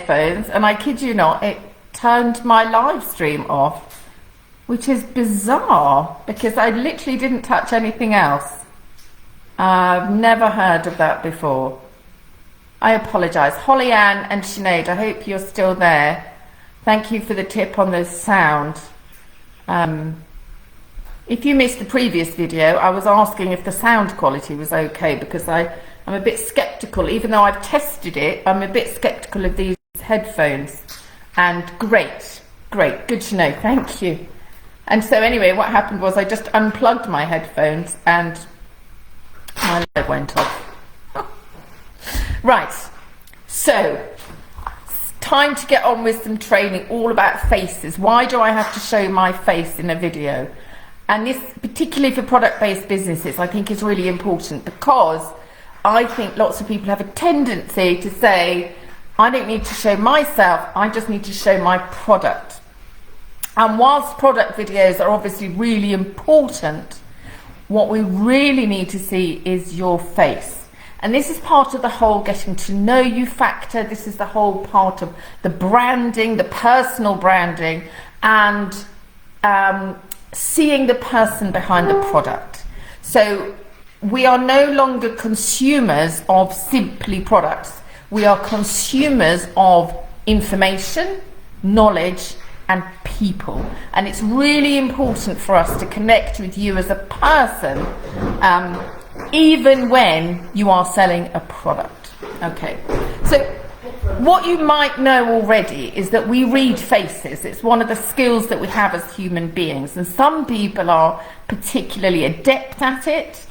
headphones, and I kid you not, it turned my live stream off, which is bizarre because I literally didn't touch anything else. I've never heard of that before. I apologise. Holly Ann and Sinead, I hope you're still there. Thank you for the tip on the sound. If you missed the previous video, I was asking if the sound quality was okay because I'm a bit sceptical. Even though I've tested it, I'm a bit sceptical of these headphones. And great, good to know, thank you. And so anyway, what happened was I just unplugged my headphones and my light went off. Right, so time to get on with some training all about faces. Why do I have to show my face in a video? And this, particularly for product-based businesses, I think is really important because I think lots of people have a tendency to say, I don't need to show myself, I just need to show my product. And whilst product videos are obviously really important, what we really need to see is your face. And this is part of the whole getting to know you factor. This is the whole part of the branding, the personal branding, and seeing the person behind the product. So we are no longer consumers of simply products. We are consumers of information, knowledge, and people. And it's really important for us to connect with you as a person, even when you are selling a product. Okay, so what you might know already is that we read faces. It's one of the skills that we have as human beings, and some people are particularly adept at it.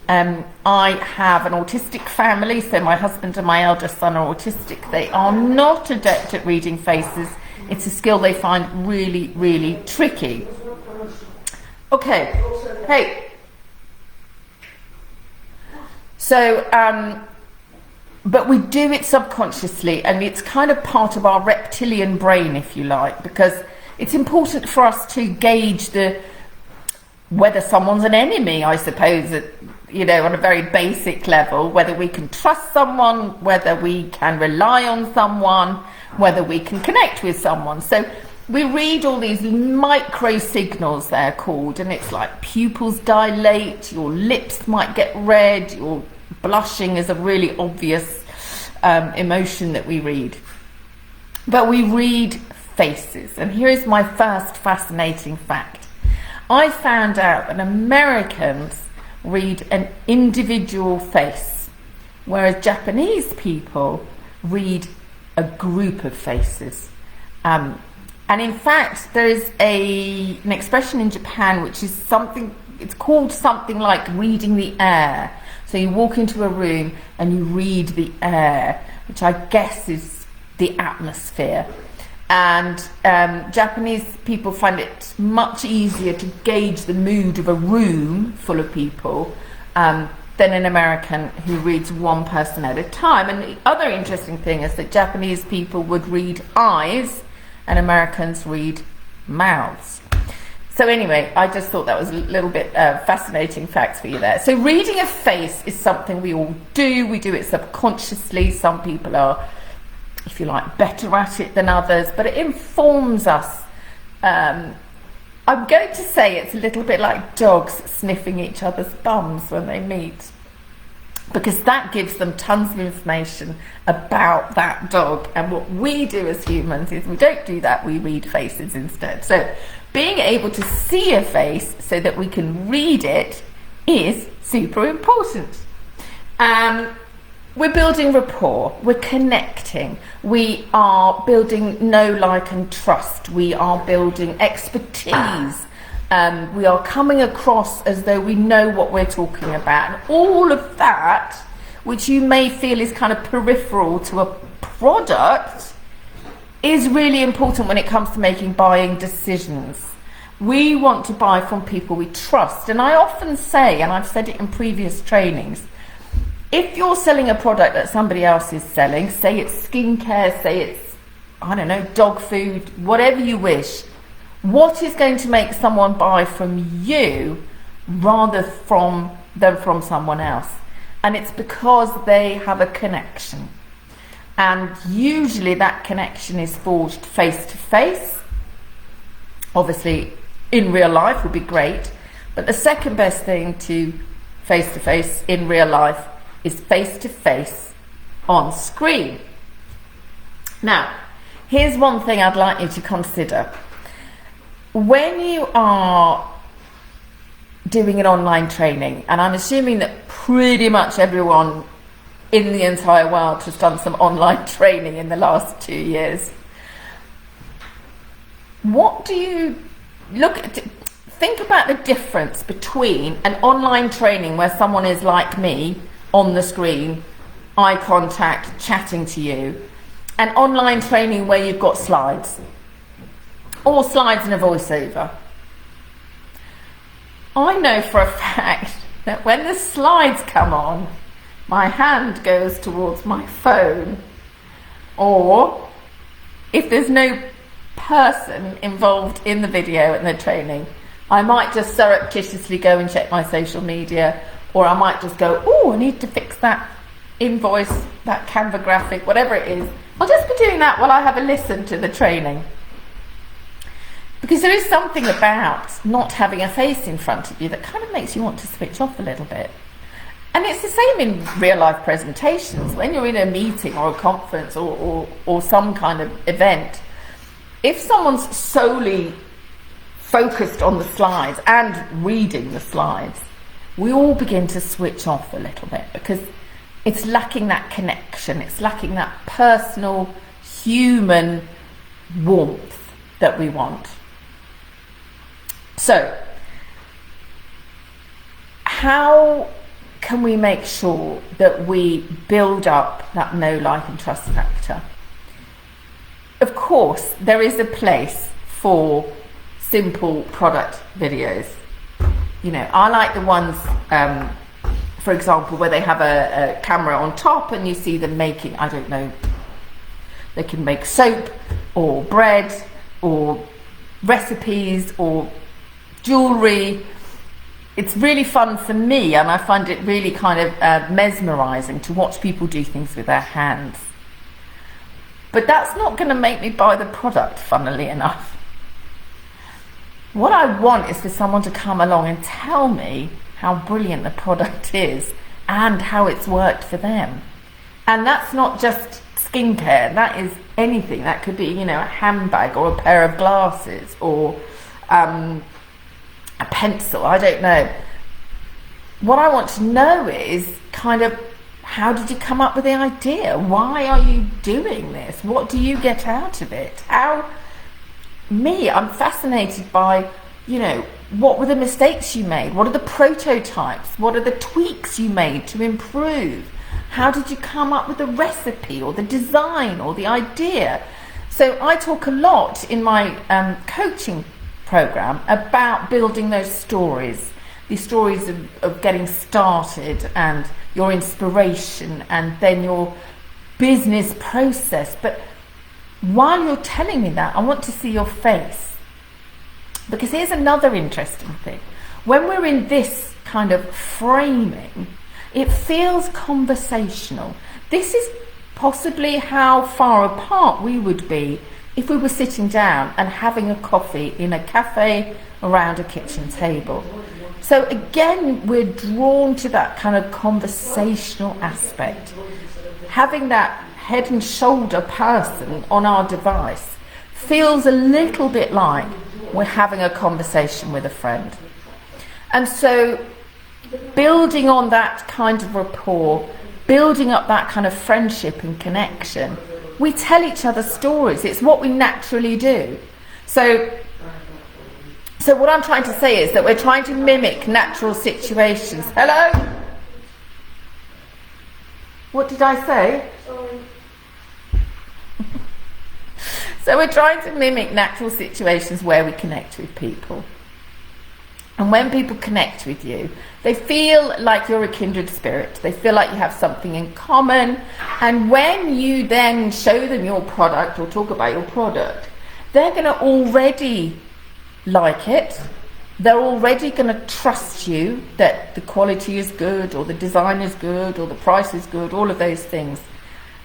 I have an autistic family, so my husband and my eldest son are autistic. They are not adept at reading faces. It's a skill they find really, really tricky. Okay, hey. So, but we do it subconsciously, and it's kind of part of our reptilian brain, if you like, because it's important for us to gauge whether someone's an enemy, I suppose, on a very basic level, whether we can trust someone, whether we can rely on someone, whether we can connect with someone. So we read all these micro signals, they're called, and it's like pupils dilate, your lips might get red, your blushing is a really obvious emotion that we read. But we read faces, and here is my first fascinating fact. I found out that Americans read an individual face, whereas Japanese people read a group of faces. And in fact, there is an expression in Japan which is it's called something like reading the air. So you walk into a room and you read the air, which I guess is the atmosphere. And Japanese people find it much easier to gauge the mood of a room full of people than an American who reads one person at a time. And the other interesting thing is that Japanese people would read eyes and Americans read mouths. So anyway, I just thought that was a little bit fascinating facts for you there. So reading a face is something we all do. We do it subconsciously. Some people are, if you like, better at it than others, but it informs us. I'm going to say it's a little bit like dogs sniffing each other's bums when they meet, because that gives them tons of information about that dog. And what we do as humans is we don't do that, we read faces instead. So being able to see a face so that we can read it is super important. We're building rapport, we're connecting, we are building know, like and trust, we are building expertise, we are coming across as though we know what we're talking about. And all of that, which you may feel is kind of peripheral to a product, is really important when it comes to making buying decisions. We want to buy from people we trust. And I often say, and I've said it in previous trainings, if you're selling a product that somebody else is selling, say it's skincare, say it's, I don't know, dog food, whatever you wish, what is going to make someone buy from you rather than from someone else? And it's because they have a connection. And usually that connection is forged face to face. Obviously, in real life would be great, but the second best thing to face in real life is face to face on screen. Now, here's one thing I'd like you to consider. When you are doing an online training, and I'm assuming that pretty much everyone in the entire world has done some online training in the last 2 years, what do you look at? Think about the difference between an online training where someone is like me on the screen, eye contact, chatting to you, and online training where you've got slides, or slides and a voiceover. I know for a fact that when the slides come on, my hand goes towards my phone, or if there's no person involved in the video and the training, I might just surreptitiously go and check my social media, or I might just go, oh, I need to fix that invoice, that Canva graphic, whatever it is. I'll just be doing that while I have a listen to the training. Because there is something about not having a face in front of you that kind of makes you want to switch off a little bit. And it's the same in real life presentations. When you're in a meeting or a conference or some kind of event, if someone's solely focused on the slides and reading the slides, we all begin to switch off a little bit because it's lacking that connection, it's lacking that personal, human warmth that we want. So, how can we make sure that we build up that know, like and trust factor? Of course, there is a place for simple product videos. You know, I like the ones, for example, where they have a camera on top and you see them making, I don't know, they can make soap or bread or recipes or jewelry. It's really fun for me, and I find it really kind of mesmerizing to watch people do things with their hands. But that's not going to make me buy the product, funnily enough. What I want is for someone to come along and tell me how brilliant the product is and how it's worked for them. And that's not just skincare, that is anything. That could be, you know, a handbag or a pair of glasses or a pencil, I don't know. What I want to know is kind of, how did you come up with the idea? Why are you doing this? What do you get out of it? I'm fascinated by, you know, what were the mistakes you made? What are the prototypes? What are the tweaks you made to improve? How did you come up with the recipe or the design or the idea? So I talk a lot in my coaching program about building those stories, the stories of getting started and your inspiration and then your business process. But while you're telling me that, I want to see your face. Because here's another interesting thing. When we're in this kind of framing, it feels conversational. This is possibly how far apart we would be if we were sitting down and having a coffee in a cafe around a kitchen table. So again, we're drawn to that kind of conversational aspect. Having that head and shoulder person on our device feels a little bit like we're having a conversation with a friend. And so building on that kind of rapport, building up that kind of friendship and connection, we tell each other stories. It's what we naturally do. So what I'm trying to say is that we're trying to mimic natural situations. Hello? What did I say? So we're trying to mimic natural situations where we connect with people. And when people connect with you, they feel like you're a kindred spirit. They feel like you have something in common. And when you then show them your product or talk about your product, they're going to already like it. They're already going to trust you that the quality is good or the design is good or the price is good, all of those things.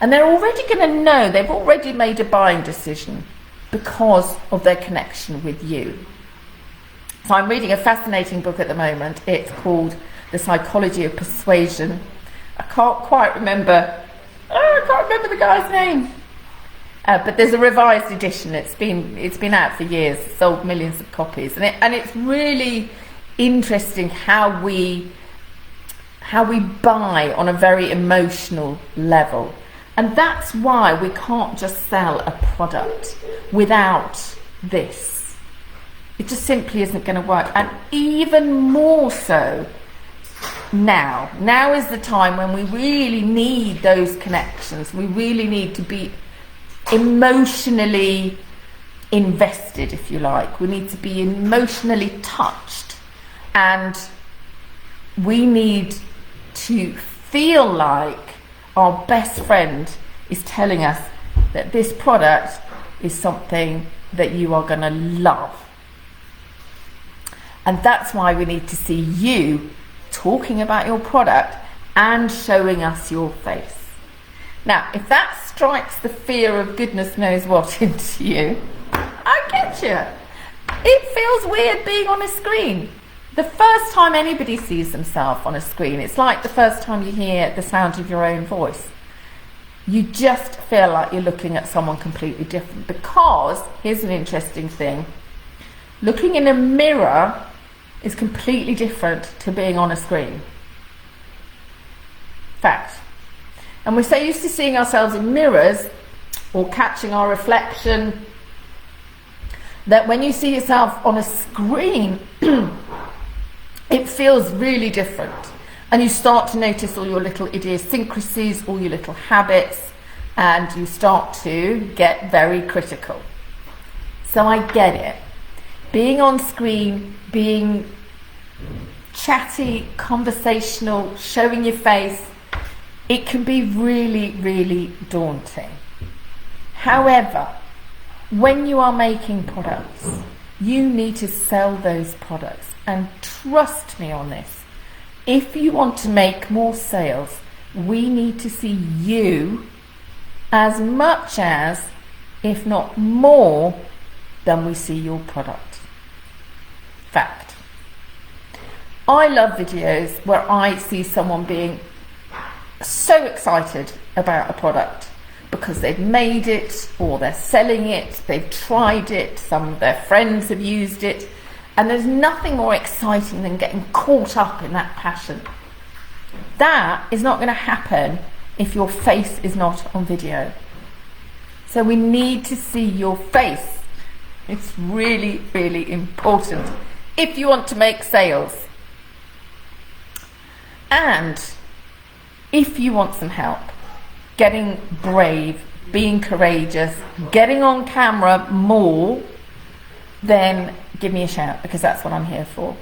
And they're already going to know, they've already made a buying decision because of their connection with you. So I'm reading a fascinating book at the moment. It's called The Psychology of Persuasion. I can't remember the guy's name. But there's a revised edition. It's been out for years, sold millions of copies, and it's really interesting how we buy on a very emotional level. And that's why we can't just sell a product without this. It just simply isn't going to work. And even more so now. Now is the time when we really need those connections. We really need to be emotionally invested, if you like. We need to be emotionally touched. And we need to feel like our best friend is telling us that this product is something that you are going to love. And that's why we need to see you talking about your product and showing us your face. Now, if that strikes the fear of goodness knows what into you, I get you. It feels weird being on a screen. The first time anybody sees themselves on a screen, it's like the first time you hear the sound of your own voice. You just feel like you're looking at someone completely different, because here's an interesting thing. Looking in a mirror is completely different to being on a screen. Fact. And we're so used to seeing ourselves in mirrors or catching our reflection that when you see yourself on a screen, it feels really different, and you start to notice all your little idiosyncrasies, all your little habits, and you start to get very critical. So I get it. Being on screen, being chatty, conversational, showing your face, it can be really, really daunting. However, when you are making products, you need to sell those products. And trust me on this, if you want to make more sales, we need to see you as much as, if not more, than we see your product. Fact. I love videos where I see someone being so excited about a product because they've made it, or they're selling it, they've tried it, some of their friends have used it. And there's nothing more exciting than getting caught up in that passion. That is not going to happen if your face is not on video. So we need to see your face. It's really, really important if you want to make sales. And if you want some help getting brave, being courageous, getting on camera more, then give me a shout, because that's what I'm here for.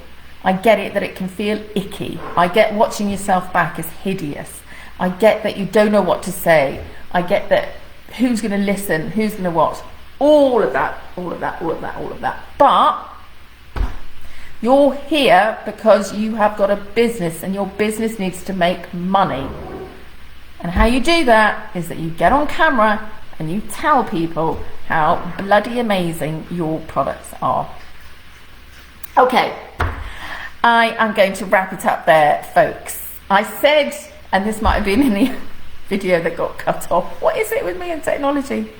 I get it that it can feel icky. I get watching yourself back is hideous. I get that you don't know what to say. I get that who's going to listen, who's going to watch. All of that. But you're here because you have got a business, and your business needs to make money. And how you do that is that you get on camera and you tell people how bloody amazing your products are. Okay, I am going to wrap it up there, folks. I said, and this might have been in the video that got cut off, what is it with me and technology?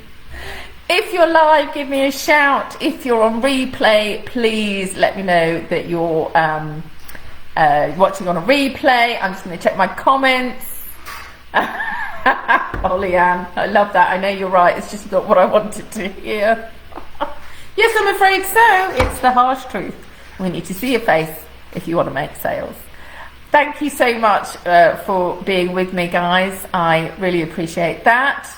If you're live, give me a shout. If you're on replay, please let me know that you're watching on a replay. I'm just going to check my comments. Oh, Leanne, I love that. I know you're right. It's just not what I wanted to hear. Yes, I'm afraid so. It's the harsh truth. We need to see your face if you want to make sales. Thank you so much for being with me, guys. I really appreciate that.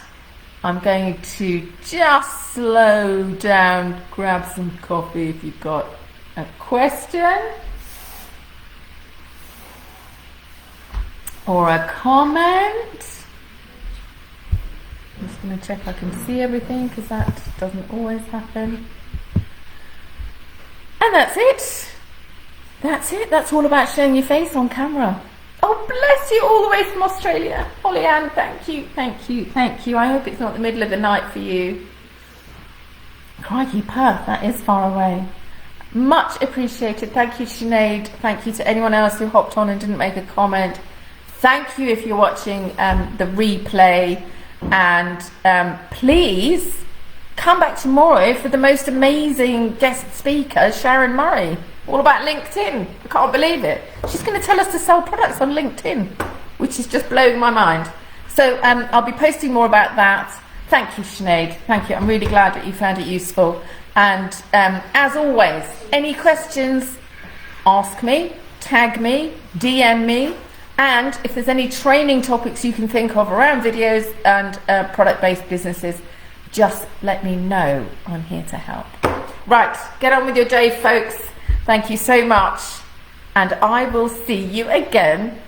I'm going to just slow down, grab some coffee if you've got a question or a comment. I'm just going to check I can see everything, because that doesn't always happen. And that's it. That's it. That's all about showing your face on camera. Oh, bless you, all the way from Australia. Holly Ann, thank you, thank you, thank you. I hope it's not the middle of the night for you. Crikey, Perth, that is far away. Much appreciated. Thank you, Sinead. Thank you to anyone else who hopped on and didn't make a comment. Thank you if you're watching the replay. And please come back tomorrow for the most amazing guest speaker, Sharon Murray. All about LinkedIn. I can't believe it. She's going to tell us to sell products on LinkedIn, which is just blowing my mind. So I'll be posting more about that. Thank you, Sinead. Thank you. I'm really glad that you found it useful. And as always, any questions, ask me, tag me, DM me. And if there's any training topics you can think of around videos and product-based businesses, just let me know. I'm here to help. Right, get on with your day, folks. Thank you so much, and I will see you again